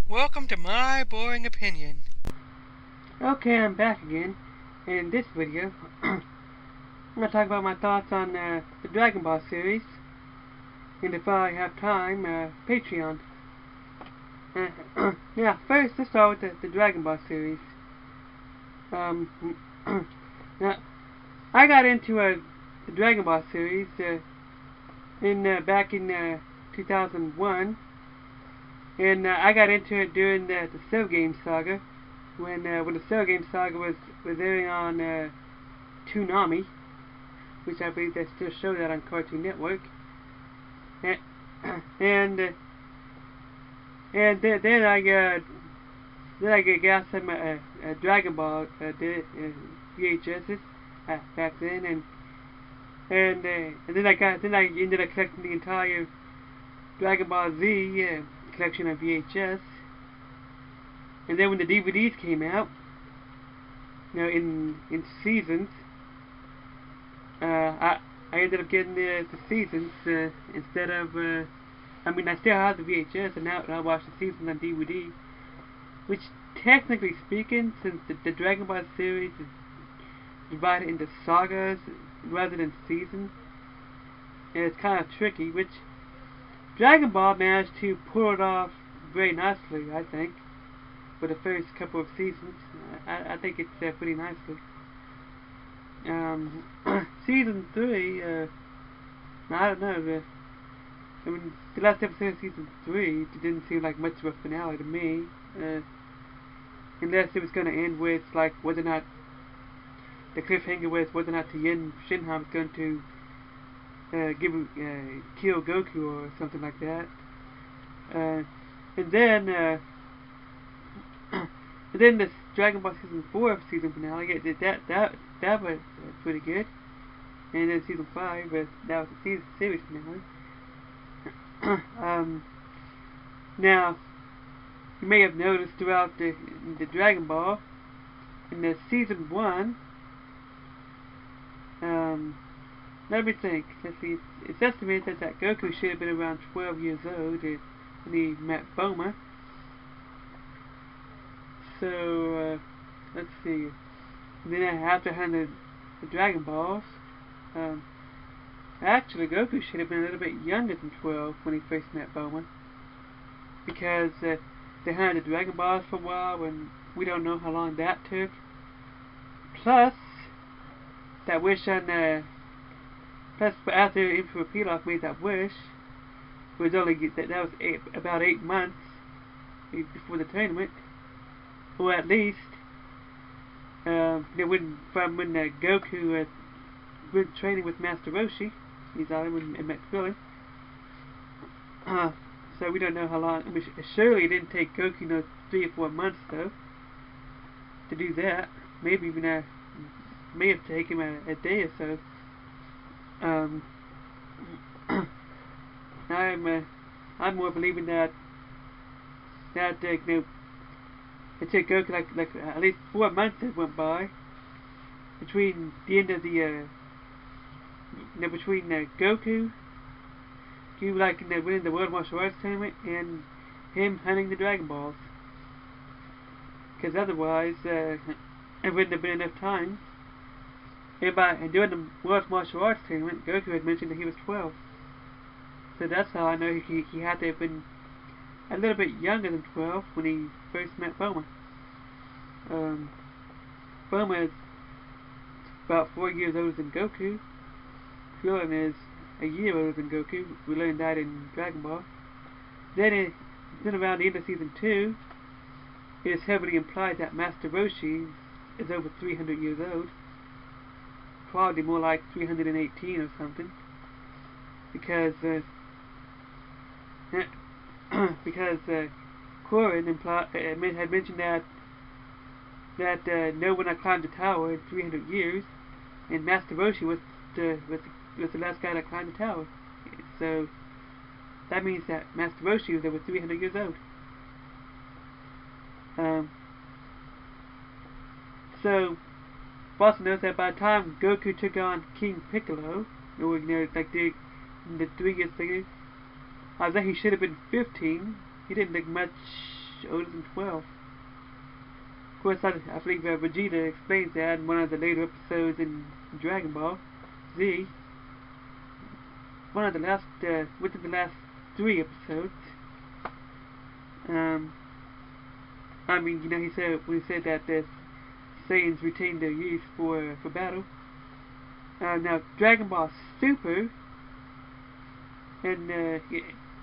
Welcome to my boring opinion. Okay, I'm back again. And in this video, I'm going to talk about my thoughts on the Dragon Ball series. And if I have time, Patreon. Yeah, first, let's start with the Dragon Ball series. Now, I got into the Dragon Ball series back in 2001. And I got into it during the Cell Game Saga, when the Cell Game Saga was airing on Toonami, which I believe they still show that on Cartoon Network. And then I got some Dragon Ball VHSs back then, and then I ended up collecting the entire Dragon Ball Z collection of VHS. And then when the DVDs came out, in seasons, I ended up getting the seasons instead of. I still have the VHS, and now I watch the seasons on DVD. Which, technically speaking, since the Dragon Ball series is divided into sagas rather than seasons, it's kind of tricky. Which Dragon Ball managed to pull it off very nicely, I think, for the first couple of seasons. I think it's pretty nicely. Season 3, I don't know. The last episode of Season 3 didn't seem like much of a finale to me. Unless it was going to end with, like, whether or not the cliffhanger was whether or not Tien Shinhan was going to kill Goku or something like that. And then this Dragon Ball Season 4 season finale, that was pretty good. And then Season 5, that was the series finale. Now, you may have noticed throughout the Dragon Ball, in the Season 1, let me think. Let's see. It's estimated that Goku should have been around 12 years old when he met Bulma. So, let's see. Then after having the Dragon Balls, actually Goku should have been a little bit younger than 12 when he first met Bulma. Because they had the Dragon Balls for a while, and we don't know how long that took. Plus, that wish on plus, after Emperor Pilaf made that wish, it was only that was about 8 months before the tournament, or at least from when Goku went training with Master Roshi, he's out and met Krillin. So we don't know how long. Surely it didn't take Goku 3 or 4 months though to do that. Maybe even may have taken him a day or so. I'm more believing that it took Goku like at least 4 months that went by between the end of the between Goku winning the World Martial Arts Tournament and him hunting the Dragon Balls. Because otherwise, it wouldn't have been enough time. And during the World Martial Arts Tournament, Goku had mentioned that he was 12. So that's how I know he had to have been a little bit younger than 12 when he first met Bulma. Bulma is about 4 years older than Goku. Krillin is a year older than Goku. We learned that in Dragon Ball. Then around the end of Season 2, it is heavily implied that Master Roshi is over 300 years old. Probably more like 318 or something. Because Korin had mentioned that no one had climbed the tower in 300 years, and Master Roshi was the last guy that climbed the tower. So that means that Master Roshi was over 300 years old. So also notice that by the time Goku took on King Piccolo, or like the 3 years later, I was like he should have been 15. He didn't look much older than 12. Of course, I believe Vegeta explains that in one of the later episodes in Dragon Ball Z. One of the last, within the last 3 episodes. I mean, you know, he said when he said that the Saiyans retain their youth for battle. Now, Dragon Ball Super, and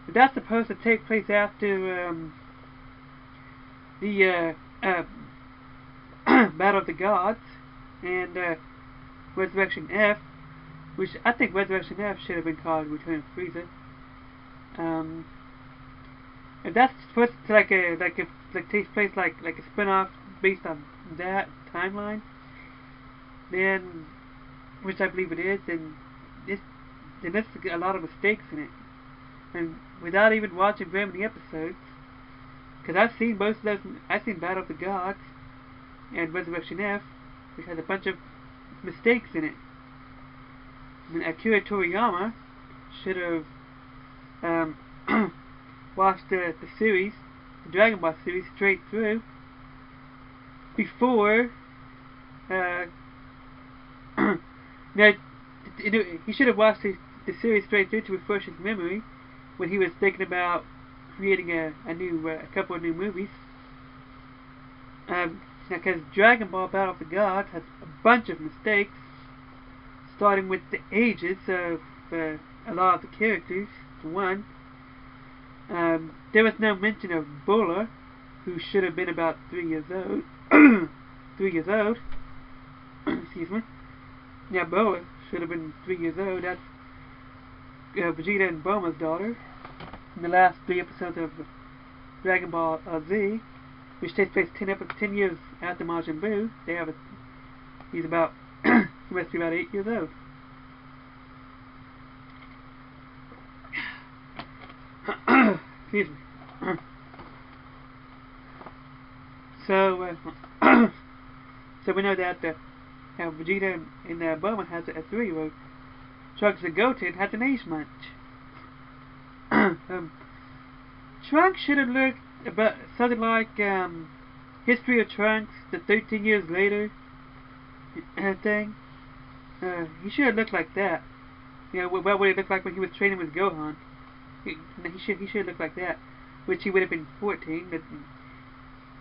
that's supposed to take place after the Battle of the Gods and Resurrection F, which I think Resurrection F should have been called Return of Frieza. If that's supposed to takes place like a spin-off based on that timeline, then, which I believe it is, then there's a lot of mistakes in it. And without even watching very many episodes, because I've seen both of those, I've seen Battle of the Gods and Resurrection F, which has a bunch of mistakes in it. I mean, Akira Toriyama should have watched the series, the Dragon Ball series, straight through before. Now, he should have watched the series straight through to refresh his memory when he was thinking about creating a couple of new movies. Because Dragon Ball Battle of the Gods has a bunch of mistakes, starting with the ages of a lot of the characters. For one, there was no mention of Buller, who should have been about 3 years old. 3 years old. Excuse me. Yeah, Buller should have been 3 years old. That's Vegeta and Bulma's daughter. In the last 3 episodes of Dragon Ball Z, which takes place 10 years after Majin Buu, he's about he must be about 8 years old. Excuse me. So we know that Vegeta and Bulma has a 3-year-old. Trunks and Goten hasn't aged much. Trunks should have looked about something like History of Trunks, the 13 years later thing. He should have looked like that. You know, what would it look like when he was training with Gohan? He should look like that, which he would have been 14. But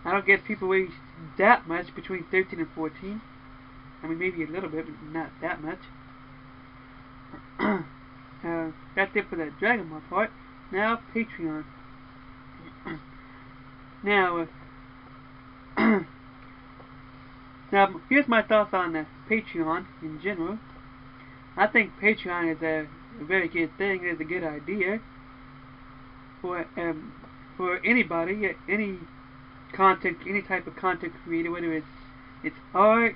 I don't guess people age that much between 13 and 14. I mean, maybe a little bit, but not that much. That's it for the Dragon Ball part. Now, Patreon. Now, now, here's my thoughts on Patreon in general. I think Patreon is a very good thing. It's a good idea for anybody, any type of content creator, whether it's art,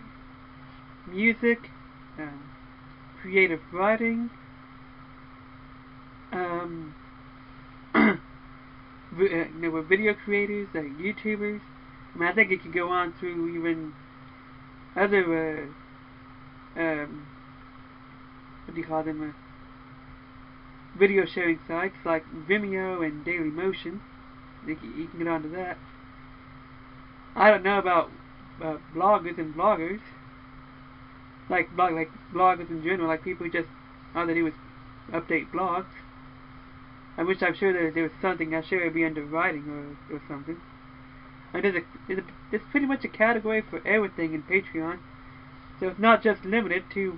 music, creative writing, video creators, like YouTubers. I mean, I think it could go on through even other what do you call them? Video sharing sites like Vimeo and Dailymotion. You can get onto that. I don't know about bloggers and vloggers, like bloggers in general, like people who just all they do is update blogs. I wish I'm sure there was something. I'm sure it'd be under writing or something. And there's pretty much a category for everything in Patreon, so it's not just limited to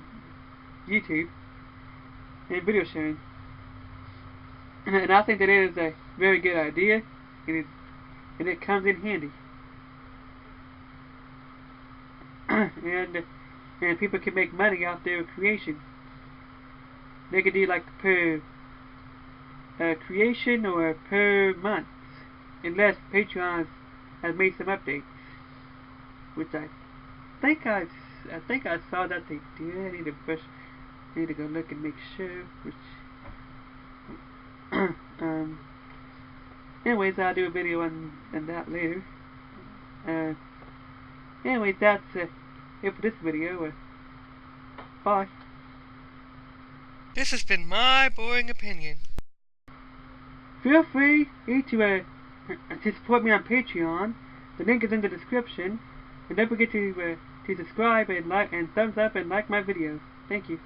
YouTube and video sharing. And I think that it is a very good idea, and it comes in handy. And people can make money off their creation. They could do like per creation or per month, unless Patreon has made some updates, which I think I saw that they did. I need to go look and make sure. Which anyways, I'll do a video on that later. Anyways, that's it for this video. Bye. This has been my boring opinion. Feel free to to support me on Patreon. The link is in the description. And don't forget to subscribe and like and thumbs up and like my videos. Thank you.